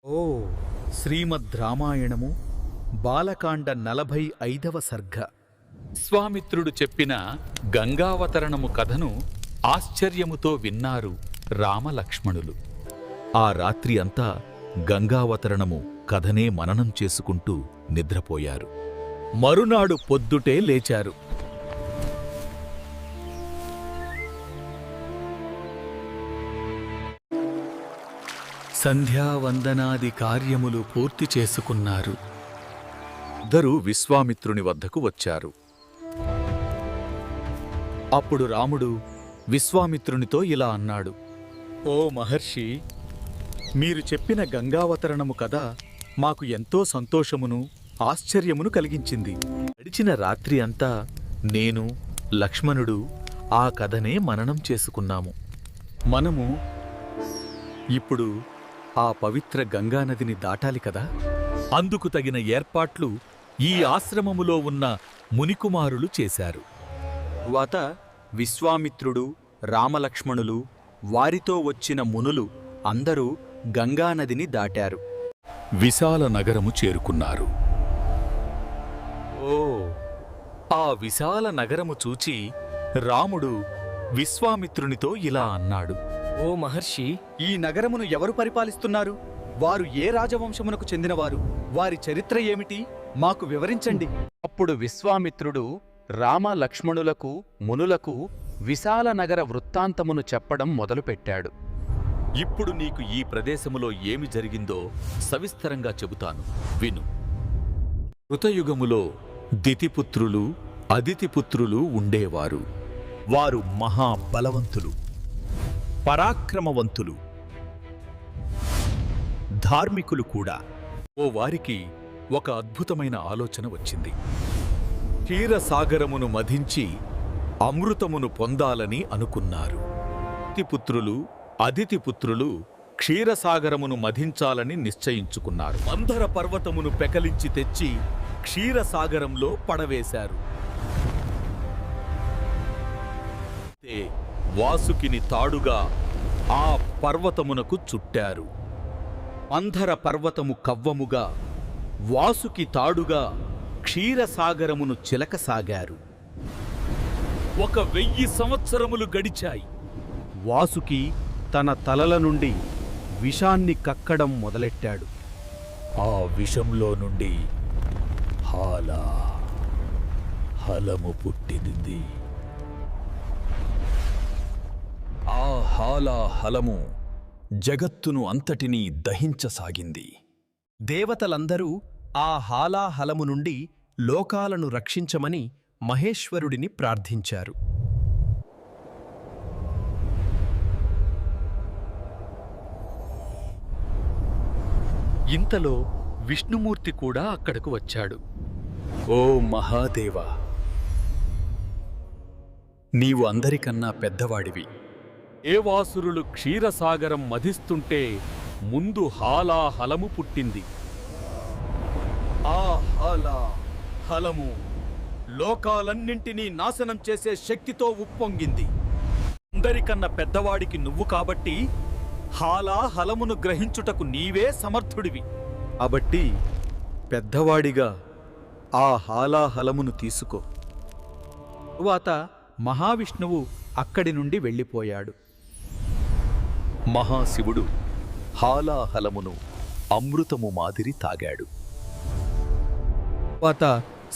ఓ శ్రీమద్ రామాయణము బాలకాండ 45వ సర్గ. విశ్వామిత్రుడు చెప్పిన గంగావతరణము కథను ఆశ్చర్యముతో విన్నారు రామలక్ష్మణులు. ఆ రాత్రి అంతా గంగావతరణము కథనే మననం చేసుకుంటూ నిద్రపోయారు. మరునాడు పొద్దుటే లేచారు. సంధ్యావందనాది కార్యములు పూర్తి చేసుకున్నారు. ఇద్దరూ విశ్వామిత్రుని వద్దకు వచ్చారు. అప్పుడు రాముడు విశ్వామిత్రునితో ఇలా అన్నాడు. ఓ మహర్షి, మీరు చెప్పిన గంగావతరణము కథ మాకు ఎంతో సంతోషమును ఆశ్చర్యమును కలిగించింది. గడిచిన రాత్రి అంతా నేను లక్ష్మణుడు ఆ కథనే మననం చేసుకున్నాము. మనము ఇప్పుడు ఆ పవిత్ర గంగానదిని దాటాలి కదా. అందుకు తగిన ఏర్పాట్లు ఈ ఆశ్రమములో ఉన్న మునికుమారులు చేశారు. తరువాత విశ్వామిత్రుడు, రామలక్ష్మణులు, వారితో వచ్చిన మునులు అందరూ గంగానదిని దాటారు. విశాల నగరము చేరుకున్నారు. ఓ ఆ విశాల నగరము చూచి రాముడు విశ్వామిత్రునితో ఇలా అన్నాడు. ఓ మహర్షి, ఈ నగరమును ఎవరు పరిపాలిస్తున్నారు? వారు ఏ రాజవంశమునకు చెందినవారు? వారి చరిత్ర ఏమిటి? మాకు వివరించండి. అప్పుడు విశ్వామిత్రుడు రామ లక్ష్మణులకు మునులకు విశాల నగర వృత్తాంతమును చెప్పడం మొదలుపెట్టాడు. ఇప్పుడు నీకు ఈ ప్రదేశములో ఏమి జరిగిందో సవిస్తరంగా చెబుతాను, విను. కృతయుగములో దితిపుత్రులు, అదితిపుత్రులు ఉండేవారు. వారు మహాబలవంతులు, పరాక్రమవంతులు, ధార్మికులు కూడా. ఓ వారికి ఒక అద్భుతమైన ఆలోచన వచ్చింది. క్షీరసాగరమును మధించి అమృతమును పొందాలని అనుకున్నారు. దితిపుత్రులు, అదితిపుత్రులు క్షీరసాగరమును మధించాలని నిశ్చయించుకున్నారు. మందర పర్వతమును పెకలించి తెచ్చి క్షీరసాగరంలో పడవేశారు. వాసుకిని తాడుగా ఆ పర్వతమునకు చుట్టారు. మందర పర్వతము కవ్వముగా, వాసుకి తాడుగా క్షీరసాగరమును చిలకసాగారు. 1000 సంవత్సరములు గడిచాయి. వాసుకి తన తలల నుండి విషాన్ని కక్కడం మొదలెట్టాడు. ఆ విషంలో నుండి హలము పుట్టింది. ఆ హలము జగత్తును అంతటినీ దహించసాగింది. దేవతలందరూ ఆ హాలాహలము నుండి లోకాలను రక్షించమని మహేశ్వరుడిని ప్రార్థించారు. ఇంతలో విష్ణుమూర్తి కూడా అక్కడకు వచ్చాడు. ఓ మహాదేవా, నీవు అందరికన్నా పెద్దవాడివి. దేవాసురులు క్షీరసాగరం మధిస్తుంటే ముందు హాలాహలము పుట్టింది. ఆ హలము లోకాలన్నింటినీ నాశనం చేసే శక్తితో ఉప్పొంగింది. అందరికన్నా పెద్దవాడికి నువ్వు కాబట్టి హాలాహలమును గ్రహించుటకు నీవే సమర్థుడివి. కాబట్టి పెద్దవాడిగా ఆ హాలాహలమును తీసుకో. తరువాత మహావిష్ణువు అక్కడి నుండి వెళ్ళిపోయాడు. మహాశివుడు హాలాహలమును అమృతము మాదిరి తాగాడు. తరువాత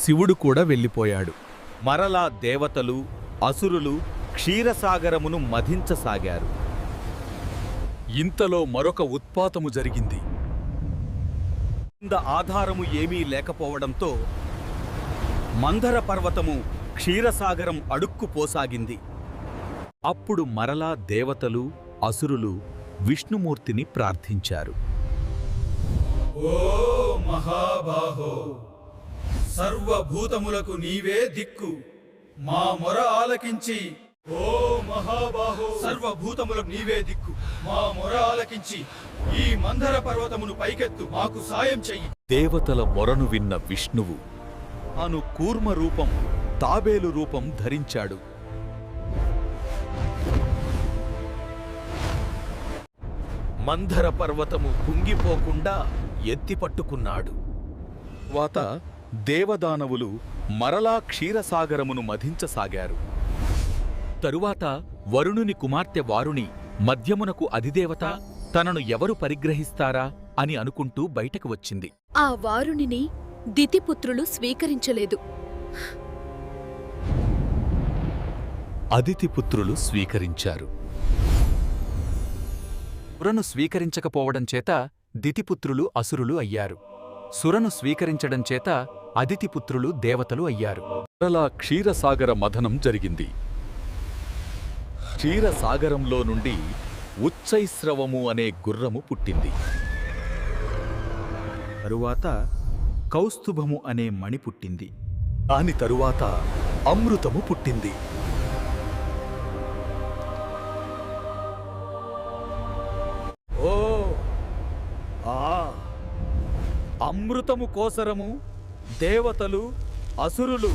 శివుడు కూడా వెళ్ళిపోయాడు. మరలా దేవతలు, అసురులు క్షీరసాగరమును మధించసాగారు. ఇంతలో మరొక ఉత్పాతము జరిగింది. కింద ఆధారము ఏమీ లేకపోవడంతో మందర పర్వతము క్షీరసాగరం అడుక్కుపోసాగింది. అప్పుడు మరలా దేవతలు, అసురులు విష్ణుమూర్తిని ప్రార్థించారు. ఓ మహాబాహో, సర్వభూతములకు నీవే దిక్కు, మా మొర ఆలకించి. ఓ మహాబాహో, సర్వభూతములకు నీవే దిక్కు, మా మొర ఆలకించి ఈ మందర పర్వతమును పైకెత్తు, మాకు సాయం చెయ్యి. దేవతల మొరను విన్న విష్ణువు తాను కూర్మ రూపం, తాబేలు రూపం ధరించాడు. మందర పర్వతము కుంగిపోకుండా ఎత్తిపట్టుకున్నాడు. తర్వాత దేవదానవులు మరలా క్షీరసాగరమును మధించసాగారు. తరువాత వరుణుని కుమార్తె వారుణి మధ్యమునకు అధిదేవత తనను ఎవరు పరిగ్రహిస్తారా అని అనుకుంటూ బయటకు వచ్చింది. ఆ వారునిని దితిపుత్రులు స్వీకరించలేదు. అదితిపుత్రులు స్వీకరించారు. సురను స్వీకరించకపోవడం చేత దితిపుత్రులు అసురులు అయ్యారు. సురను స్వీకరించడం చేత అదితిపుత్రులు దేవతలు అయ్యారు. మరలా క్షీరసాగర మథనం జరిగింది. క్షీరసాగరంలో నుండి ఉచ్చైస్రవము అనే గుర్రము పుట్టింది. తరువాత కౌస్తుభము అనే మణి పుట్టింది. దాని తరువాత అమృతము పుట్టింది. ఓ ఆ అమృతము కోసరము దేవతలు అసురులు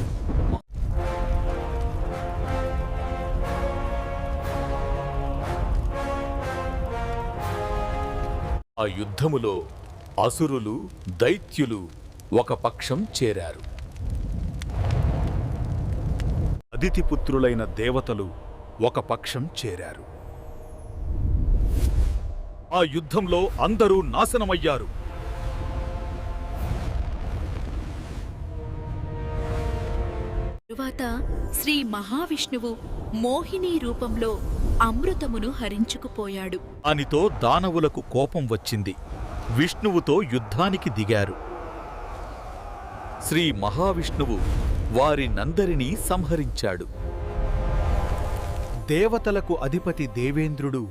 ఆ యుద్ధములో అసురులు దైత్యులు ఒక పక్షం చేరారు. అదితిపుత్రులైన దేవతలు ఒక పక్షం చేరారు. ఆ యుద్ధంలో అందరూ నాశనమయ్యారు. తరువాత శ్రీ మహావిష్ణువు మోహిని రూపంలో అమృతమును హరించుకుపోయాడు. దానితో దానవులకు కోపం వచ్చింది. విష్ణువుతో యుద్ధానికి దిగారు. శ్రీ మహావిష్ణువు వారినందరినీ సంహరించాడు. దేవతలకు అధిపతి దేవేంద్రుడు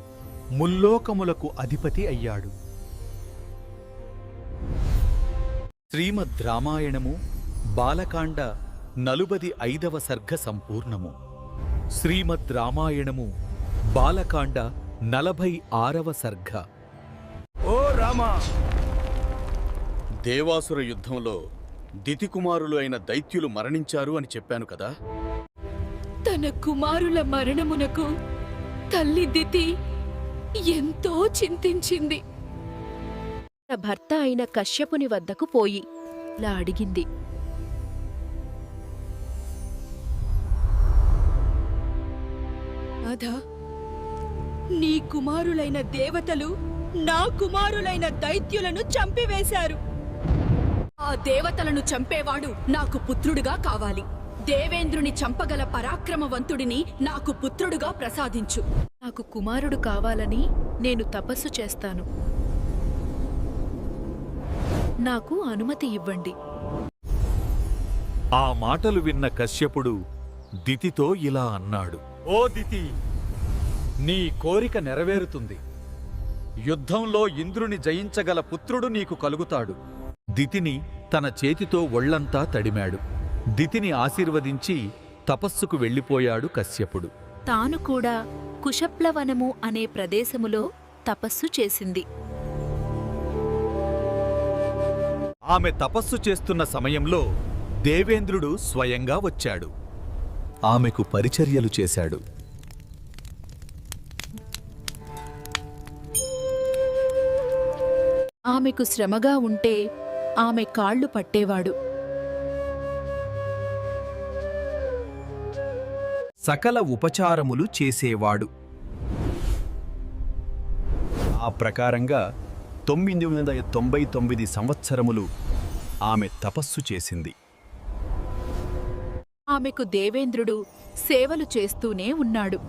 ముల్లోకములకు అధిపతి అయ్యాడు. శ్రీమద్ రామాయణము బాలకాండ 45వ సర్గ సంపూర్ణము. శ్రీమద్ రామాయణము బాలకాండ 46వ సర్గ. ఓ రామా! దేవాసుర యుద్ధంలో దితికుమారులు అయిన దైత్యులు మరణించారు అని చెప్పాను కదా. తన కుమారుల మరణమునకు తల్లి దితి ఎంతో చింతించింది. తన భర్త అయిన కశ్యపుని వద్దకు పోయి ఇలా అడిగింది. నాథా, నీ కుమారులైన దేవతలు నా కుమారులైన దైత్యులను చంపివేశారు. ఆ దేవతలను చంపేవాడు నాకు పుత్రుడుగా కావాలి. దేవేంద్రుని చంపగల పరాక్రమవంతుడిని నాకు పుత్రుడుగా ప్రసాదించు. నాకు కుమారుడు కావాలని నేను తపస్సు చేస్తాను. నాకు అనుమతి ఇవ్వండి. ఆ మాటలు విన్న కశ్యపుడు దితితో ఇలా అన్నాడు. ఓ దితి, నీ కోరిక నెరవేరుతుంది. యుద్ధంలో ఇంద్రుని జయించగల పుత్రుడు నీకు కలుగుతాడు. దితిని తన చేతితో ఒళ్లంతా తడిమాడు. దితిని ఆశీర్వదించి తపస్సుకు వెళ్ళిపోయాడు కశ్యపుడు. తాను కూడా కుశప్లవనము అనే ప్రదేశములో తపస్సు చేసింది. ఆమె తపస్సు చేస్తున్న సమయంలో దేవేంద్రుడు స్వయంగా వచ్చాడు. ఆమెకు పరిచర్యలు చేశాడు. ఆమెకు శ్రమగా ఉంటే ఆమె కాళ్ళు పట్టేవాడు. సకల ఉపచారములు చేసేవాడు. ఆ ప్రకారంగా 999 సంవత్సరములు ఆమె తపస్సు చేసింది. ఆమెకు దేవేంద్రుడు సేవలు చేస్తూనే ఉన్నాడు.